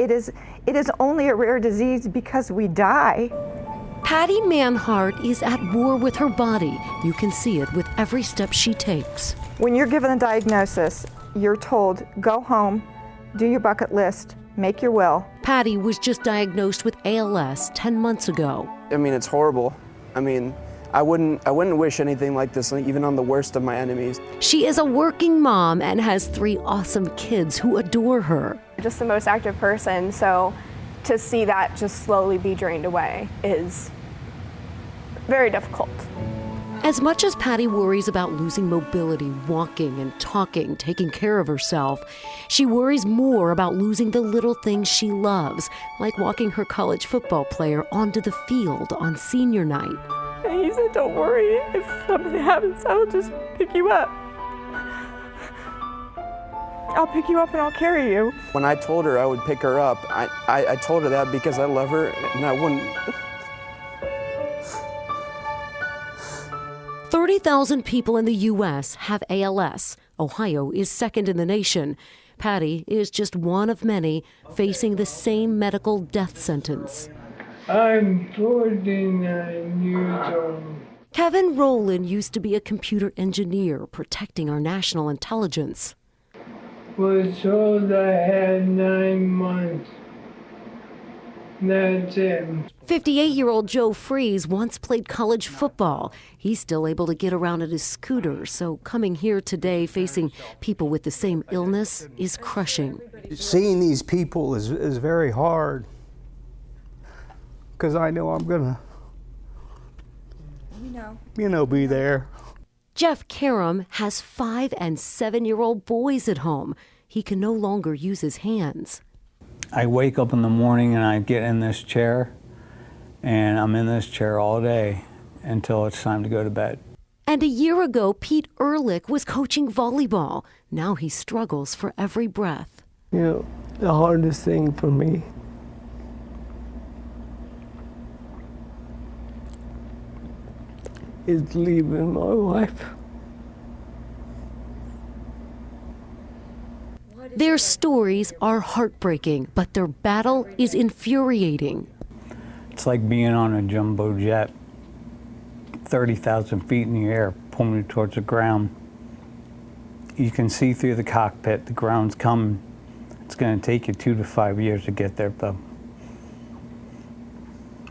It is only a rare disease because we die. Patty Manhart is at war with her body. You can see it with every step she takes. When you're given a diagnosis, you're told, go home, do your bucket list, make your will. Patty was just diagnosed with ALS 10 months ago. I mean, it's horrible. I mean, I wouldn't wish anything like this, even on the worst of my enemies. She is a working mom and has 3 awesome kids who adore her. Just the most active person, so to see that just slowly be drained away is very difficult. As much as Patty worries about losing mobility, walking and talking, taking care of herself, she worries more about losing the little things she loves, like walking her college football player onto the field on senior night. And he said, don't worry, if something happens, I'll just pick you up. I'll pick you up and I'll carry you. When I told her I would pick her up, I told her that because I love her and I wouldn't. 30,000 people in the U.S. have ALS. Ohio is second in the nation. Patty is just one of many facing the same medical death sentence. I'm 49 years old. Kevin Rowland used to be a computer engineer protecting our national intelligence. Was told I had 9 months. That's it. 58-year-old Joe Freeze once played college football. He's still able to get around at his scooter, so coming here today facing people with the same illness is crushing. Seeing these people is very hard, because I know I'm gonna, be there. Jeff Karam has 5- and 7-year-old boys at home. He can no longer use his hands. I wake up in the morning and I get in this chair, and I'm in this chair all day until it's time to go to bed. And a year ago, Pete Ehrlich was coaching volleyball. Now he struggles for every breath. The hardest thing for me is leaving my wife. Their stories are heartbreaking, but their battle is infuriating. It's like being on a jumbo jet, 30,000 feet in the air, pulling you towards the ground. You can see through the cockpit, the ground's coming. It's going to take you 2 to 5 years to get there, though.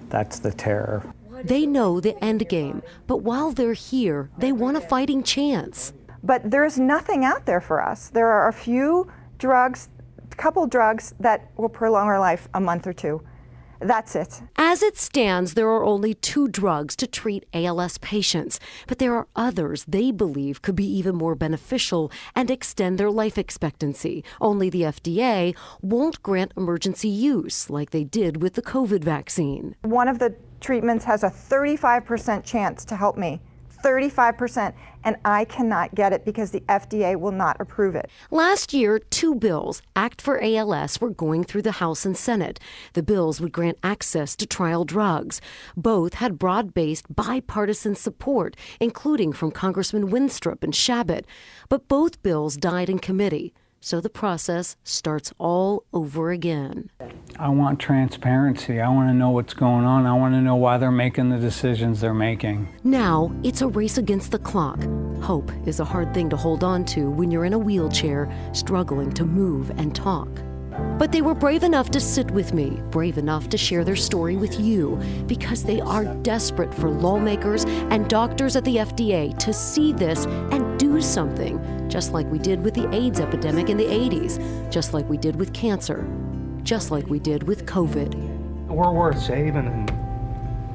That's the terror. They know the end game, but while they're here, they want a fighting chance. But there's nothing out there for us. There are a few drugs, a couple drugs that will prolong our life a month or 2. That's it. As it stands, there are only 2 drugs to treat ALS patients, but there are others they believe could be even more beneficial and extend their life expectancy. Only the FDA won't grant emergency use like they did with the COVID vaccine. One of the treatments has a 35% chance to help me. 35%, and I cannot get it because the FDA will not approve it. Last year, 2 bills, Act for ALS, were going through the House and Senate. The bills would grant access to trial drugs. Both had broad-based bipartisan support, including from Congressman Winstrup and Shabbat. But both bills died in committee. So the process starts all over again. I want transparency. I want to know what's going on. I want to know why they're making the decisions they're making. Now, it's a race against the clock. Hope is a hard thing to hold on to when you're in a wheelchair, struggling to move and talk. But they were brave enough to sit with me, brave enough to share their story with you, because they are desperate for lawmakers and doctors at the FDA to see this and do something, just like we did with the AIDS epidemic in the 80s, just like we did with cancer, just like we did with COVID. We're worth saving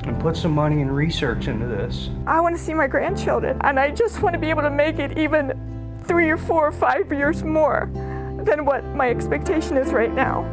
and put some money and research into this. I want to see my grandchildren, and I just want to be able to make it even 3 or 4 or 5 years more than what my expectation is right now.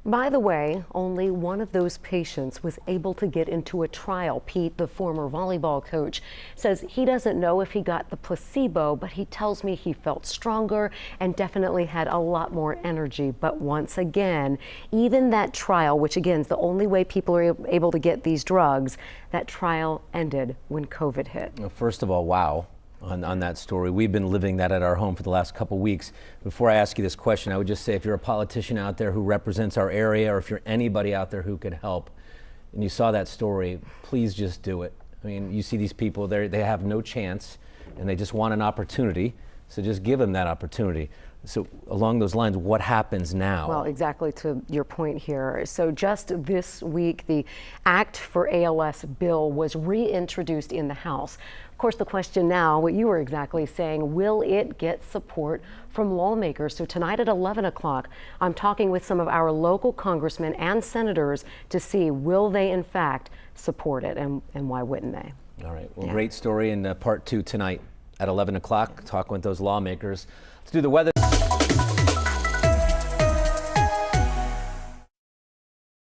By the way, only one of those patients was able to get into a trial. Pete, the former volleyball coach, says he doesn't know if he got the placebo, but he tells me he felt stronger and definitely had a lot more energy. But once again, even that trial, which again is the only way people are able to get these drugs, that trial ended when COVID hit. Well, first of all, wow. on that story. We've been living that at our home for the last couple weeks. Before I ask you this question, I would just say, if you're a politician out there who represents our area, or if you're anybody out there who could help, and you saw that story, please just do it. I mean, you see these people, they have no chance, and they just want an opportunity, so just give them that opportunity. So along those lines, what happens now? Well, exactly to your point here. So just this week, the Act for ALS bill was reintroduced in the House. Of course, the question now, what you were exactly saying, will it get support from lawmakers? So tonight at 11 o'clock, I'm talking with some of our local congressmen and senators to see, will they in fact support it, and why wouldn't they? All right, well, great story in part 2 tonight at 11 o'clock, talking with those lawmakers. Let's do the weather.